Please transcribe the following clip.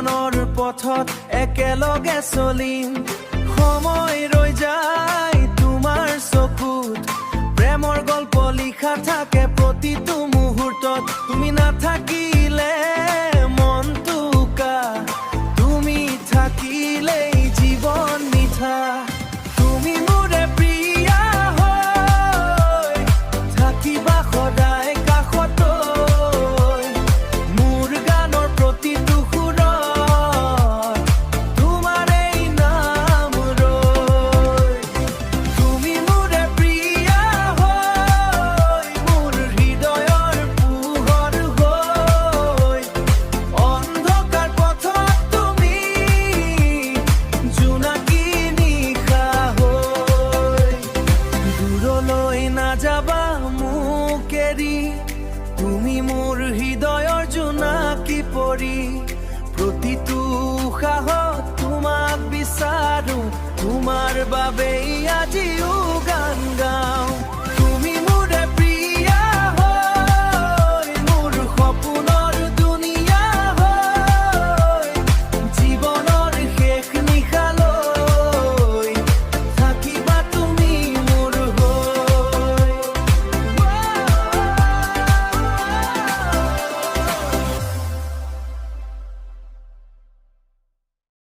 জীৱনৰ পথত একেলগে চলিম সময় ৰৈ যায় তোমাৰ চকুত প্ৰেমৰ গল্প লিখা থাকে প্ৰতিটো মুহূৰ্তত তুমি নাথাকিলে মনটো কা তুমি থাকিলেই জীৱন মিঠা তুমি মোৰে প্ৰিয়া হৈ থাকিবা সদায় কাষত মোৰ গানৰ প্ৰতিটো সুৰত তোমাৰেই নাম ৰৈ তুমি মোৰে প্ৰিয়া হৈ মোৰ হৃদয়ৰ পোহৰ হৈ অন্ধকাৰ পথত তুমি জোনাকী নিশা হৈ দূৰলৈ নাযাবা মোক এৰি তুমি মোৰ হৃদয়ৰ জোনাকী পৰি প্ৰতিটো উশাহত তোমাক বিচাৰো তোমাৰ বাবেই আজিও গান